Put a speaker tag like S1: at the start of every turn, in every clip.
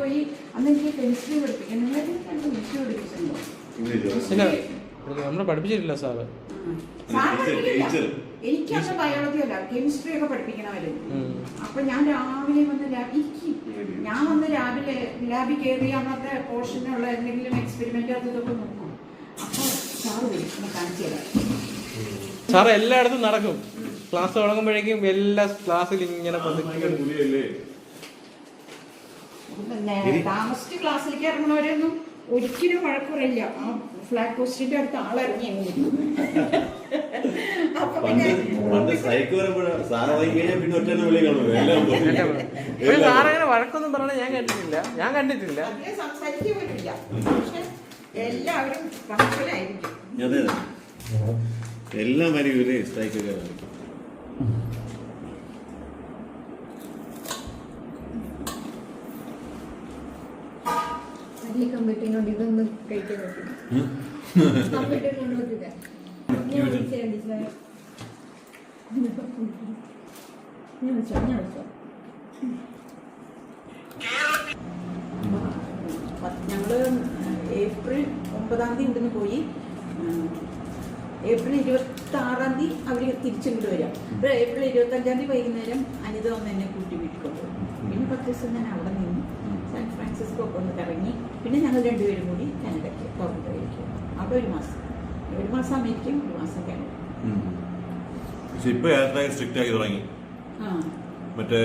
S1: പോയി അന്ന് എനിക്ക് കെമിസ്ട്രി പഠിപ്പിക്കാൻ കെമിസ്ട്രി പഠിപ്പിച്ചിട്ടുണ്ടോ?
S2: നമ്മളെ പഠിപ്പിച്ചിട്ടില്ല സാറ്.
S1: എനിക്കന്ന് ബയോളജി അല്ല കെമിസ്ട്രി ഒക്കെ പഠിപ്പിക്കണമായിരുന്നു. അപ്പൊ ഞാൻ രാവിലെ വന്ന് രാവിലെ ലാബിൽ കയറി അന്നത്തെ പോർഷനുള്ള എന്തെങ്കിലും എക്സ്പെരിമെന്റ് അതൊക്കെ നോക്കും. അപ്പൊ സാറ് വരും കാണിച്ചു തരാം.
S2: സാറ് എല്ലായിടത്തും നടക്കും. ക്ലാസ് തുടങ്ങുമ്പോഴേക്കും എല്ലാ ക്ലാസ്സിൽ ഇങ്ങനെ
S1: താമസിച്ച് ക്ലാസ്സിലേക്ക് ഇറങ്ങുന്നവരൊന്നും ഒരിക്കലും വഴക്കുറയില്ല. ആ ഫ്ലാറ്റ് പോസ്റ്റിന്റെ അടുത്ത് ആളിറങ്ങി
S2: സാറങ്ങനെ വഴക്കൊന്നും പറഞ്ഞ ഞാൻ കണ്ടിട്ടില്ല.
S1: സംസാരിക്കാൻ പറ്റില്ല. പക്ഷെ എല്ലാവരും പങ്കലായിരിക്കും.
S3: എല്ലാം വരെ സ്ട്രൈക്കുകാരാണ്.
S4: കമ്പ്യൂട്ടറിനോട് ഇതൊന്നും കഴിക്കാൻ പറ്റില്ല. കമ്പ്യൂട്ടറിനോട്
S1: ഞങ്ങള് ഏപ്രിൽ 9 ഉണ്ടെന്ന് പോയി. ഏപ്രിൽ 26 അവർ തിരിച്ചിങ്ങോട്ട് വരാം. ഏപ്രിൽ 25 വൈകുന്നേരം അനിത വന്ന് എന്നെ കൂട്ടി വീട്ടിൽ കൊണ്ടുപോകും. പിന്നെ 10 ദിവസം ഞാൻ അവിടെ നിന്ന് സാൻ ഫ്രാൻസിസ്കോ ഒക്കെ ഒന്ന് കറങ്ങി. പിന്നെ ഞങ്ങൾ രണ്ടുപേരും കൂടി കാനഡയ്ക്ക് പുറത്തേക്ക്. അവിടെ ഒരു മാസം അമേരിക്കയും 1 മാസം കാനഡ.
S3: ഇപ്പൊ സ്ട്രിക്റ്റ് ആക്കി തുടങ്ങി. മറ്റേ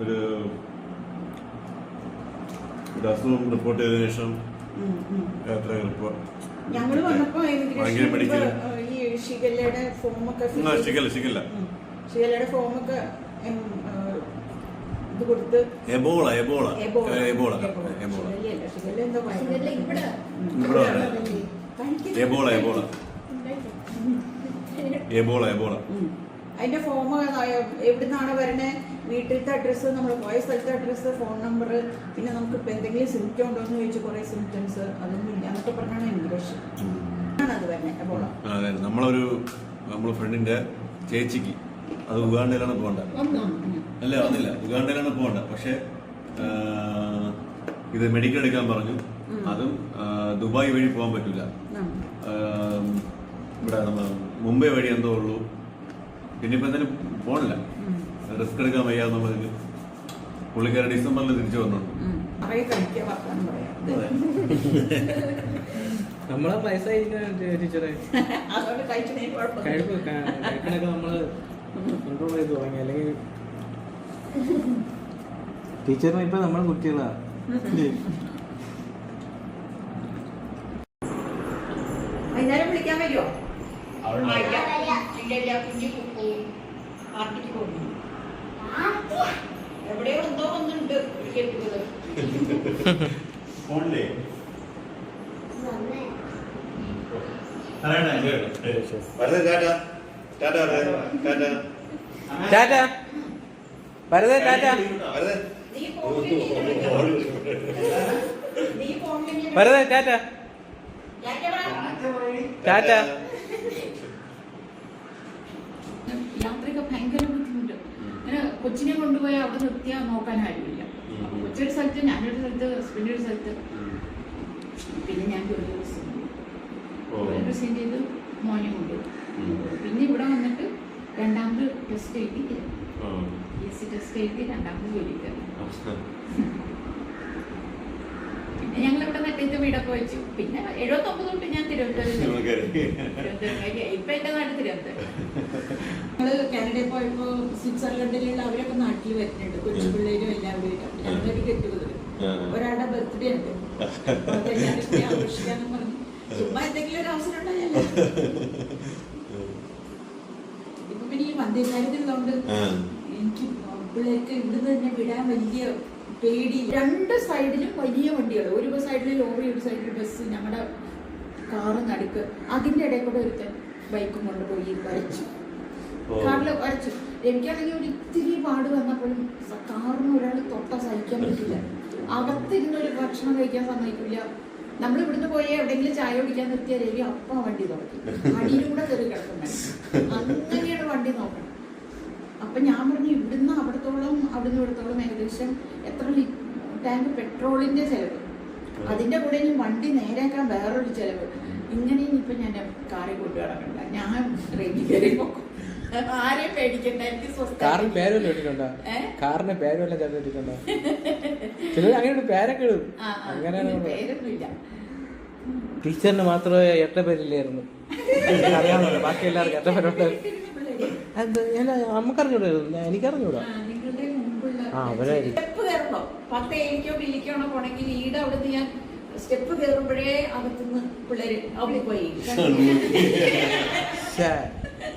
S3: ഒരു അസുഖം റിപ്പോർട്ട് ചെയ്തതിനു ശേഷം യാത്ര
S1: ഞങ്ങള് വന്നപ്പോ ഈ ഷിഗല്ലയുടെ ഫോമൊക്കെ ഇത് കൊടുത്ത്
S3: എബോള
S1: അതിന്റെ ഫോം എവിടുന്നാണ് വരണേ, വീട്ടിലത്തെ അഡ്രസ്സ്, നമ്മൾ പോയ സ്ഥലത്തെ അഡ്രസ്സ്, ഫോൺ നമ്പർ, പിന്നെ നമുക്ക് ഇപ്പൊ എന്തെങ്കിലും സിംറ്റം ഉണ്ടോ എന്ന് ചോദിച്ചു. കുറെ സിംറ്റംസ് അതൊന്നും ഇല്ല എന്നൊക്കെ പറഞ്ഞാണ് ഇംഗ്ലീഷ് അത് വരണേ എബോള.
S3: നമ്മളെ ഫ്രണ്ടിന്റെ ചേച്ചിക്ക് അത് ഉഗാണ്ടയിലാണ് പോകണ്ട. അല്ല വന്നില്ല, ഉഗാണ്ടയിലാണ് പോകണ്ട. പക്ഷെ ഇത് മെഡിക്കൽ എടുക്കാൻ പറഞ്ഞു. അതും ദുബായ് വഴി പോകാൻ പറ്റില്ല. ഇവിടെ നമ്മൾ മുംബൈ വഴി എന്തോ ഉള്ളൂ. പിന്നെ ഇപ്പൊ എന്തായാലും പോണില്ല, റിസ്ക് എടുക്കാൻ വയ്യാന്നുള്ളതിന് പുള്ളിക്കാരൻ ഡിസംബറിൽ തിരിച്ചു വന്നോണ്ട്
S2: നമ്മളെ പൈസ ടീച്ചറെ കഴിക്കണൊക്കെ നമ്മള് കൺട്രോൾ ചെയ്ത് തുടങ്ങി. അല്ലെങ്കിൽ ടീച്ചറിന് ഇപ്പൊ നമ്മളെ കുട്ടികളാ.
S1: വൈകുന്നേരം വിളിക്കാൻ വരുമോ? എവിടെയോ എന്തോ ഒന്നുണ്ട് കേട്ടത്. യാത്രയൊക്കെ ഭയങ്കര ബുദ്ധിമുട്ട്. അങ്ങനെ കൊച്ചിനെ കൊണ്ടുപോയി അവിടെ നിർത്തിയാൽ നോക്കാൻ ആരുമില്ല. കൊച്ചൊരു സ്ഥലത്ത്, ഞാനൊരു സ്ഥലത്ത്, ഹസ്ബൻഡ് ഒരു സ്ഥലത്ത്. പിന്നെ ഞാൻ ഒരു റിസൈൻ ചെയ്ത് മോനെ കൊണ്ടുപോയി. പിന്നെ ഇവിടെ വന്നിട്ട് രണ്ടാമത് ടെസ്റ്റ് എഴുതി PSC ടെസ്റ്റ് എഴുതി രണ്ടാമത് ജോലി കയറി. പിന്നെ ഞങ്ങൾ ഇവിടെ നെട്ടയത്തെ വീടൊക്കെ വെച്ചു. പിന്നെ 79 തൊട്ട് ഞാൻ തിരുവനന്തപുരം. ഇപ്പൊ എന്റെ നാട് തിരുവനന്തപുരം. ഞങ്ങള് കാനഡയിൽ പോയപ്പോ സ്വിറ്റ്സർലൻഡിലുള്ള അവരൊക്കെ നാട്ടിൽ വരുന്നുണ്ട്. കൊച്ചു പിള്ളേരും എല്ലാവരും. ഞങ്ങളൊരു ഗെറ്റുകതർ, ഒരാളുടെ ബർത്ത്ഡേ ഉണ്ട്, ആഘോഷിക്കാന്നും പറഞ്ഞു. ചുമ്മാ എന്തെങ്കിലും ഒരു അവസരം ഉണ്ടായല്ലോ. ഇപ്പൊ പിന്നെ ഈ വന്ദേഭാരതുള്ളതുകൊണ്ട് എനിക്ക് പിള്ളേർക്ക് ഇവിടുന്ന് തന്നെ വിടാൻ വലിയ പേടി. 2 സൈഡിലും വലിയ വണ്ടികൾ, ഒരു സൈഡിൽ ലോറി, ഒരു സൈഡിൽ ബസ്, ഞങ്ങളുടെ കാറ് നടുക്ക്. അതിന്റെ ഇടയിൽ കൂടെ ഒരുത്തൻ ബൈക്കും കൊണ്ടുപോയി വരച്ചു, കാറിൽ വരച്ചു. എനിക്കാണെങ്കിൽ ഒരു ഇത്തിരി പാട് വന്നപ്പോഴും കാറിന് ഒരാൾ തൊട്ട സഹിക്കാൻ പറ്റില്ല. അകത്തിരുന്ന് ഒരു ഭക്ഷണം കഴിക്കാൻ സമ്മതിക്കില്ല. നമ്മൾ ഇവിടുന്ന് പോയി എവിടെയെങ്കിലും ചായ കുടിക്കാൻ നിർത്തിയാൽ രവി അപ്പം വണ്ടി തുടങ്ങി അടിയിലൂടെ കയറി കിടക്കുന്നത്. അങ്ങനെയാണ് വണ്ടി നോക്കണം. അപ്പൊ ഞാൻ പറഞ്ഞു ഇവിടുന്ന് അവിടത്തോളം, അവിടുന്ന് ഇവിടത്തോളം ഏകദേശം എത്ര ടാങ്ക് പെട്രോളിന്റെ ചെലവ്, അതിന്റെ കൂടെ ഇനി വണ്ടി നേരാക്കാൻ വേറൊരു ചെലവ്. ഇങ്ങനെ ഇനിയിപ്പോ ഞാൻ കാറിൽ കൊണ്ടു നടക്കണ്ട, ഞാൻ ട്രെയിനിൽ കയറി പോകും. ആരെയും പേടിക്കണ്ട, എനിക്ക്
S2: കാറിന് പേരല്ല ഇട്ടിട്ടുണ്ടോ? കാറിന് പേരല്ല ചേർത്തിട്ടുണ്ടോ? ചിലർ അങ്ങനെ പേരൊക്കെ ഇടും. അങ്ങനെയാണ്
S1: പേരൊന്നുമില്ല.
S2: ടീച്ചറിന് മാത്രമേ 8 പേരില്ലായിരുന്നു, അറിയാമല്ലോ. ബാക്കി എല്ലാവർക്കും 8 പേരുണ്ട്. നമുക്കറിഞ്ഞൂടായിരുന്നു, എനിക്കറിഞ്ഞൂടാ.
S1: നിങ്ങളുടെ മുമ്പുള്ള
S2: അവരായിരിക്കും.
S1: സ്റ്റെപ്പ് കയറുമ്പോ 10 ഏഴിക്കോ ബില്ലിക്കാണോ പോണെങ്കിൽ ഈടെ അവിടുന്ന് ഞാൻ സ്റ്റെപ്പ് കയറുമ്പോഴേ അകത്തുനിന്ന് പിള്ളേര് അവിടെ പോയി.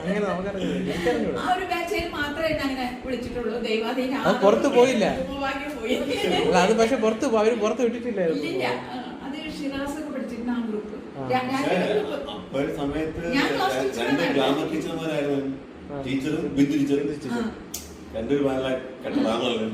S2: അങ്ങനെ നമുക്കറിഞ്ഞൂടാ, എനിക്കറിഞ്ഞൂടാ.
S1: ആ ഒരു ബാച്ചിൽ മാത്രമേ ഞാൻ അങ്ങനെ വിളിച്ചിട്ടുള്ളൂ. ദൈവാധീനം
S2: അത് പുറത്ത് പോയില്ല.
S1: പോയി.
S2: അത് പക്ഷെ പുറത്ത് അവര് പുറത്ത് വിട്ടിട്ടില്ലായിരുന്നു.
S1: ഇല്ലില്ല, അത് ഷിറാസ് ഒക്കെ പഠിച്ചിരുന്ന ആ ഗ്രൂപ്പ്.
S3: ഒരു സമയത്ത്
S1: ഞാൻ ക്ലാസ് ടീച്ചറാണ്.
S3: 2 ഗ്രാമർ ടീച്ചർമാരായിരുന്നു, ടീച്ചറും ബിന്ദു ടീച്ചറും. രണ്ടൊരു കെട്ടതാണല്ലോ.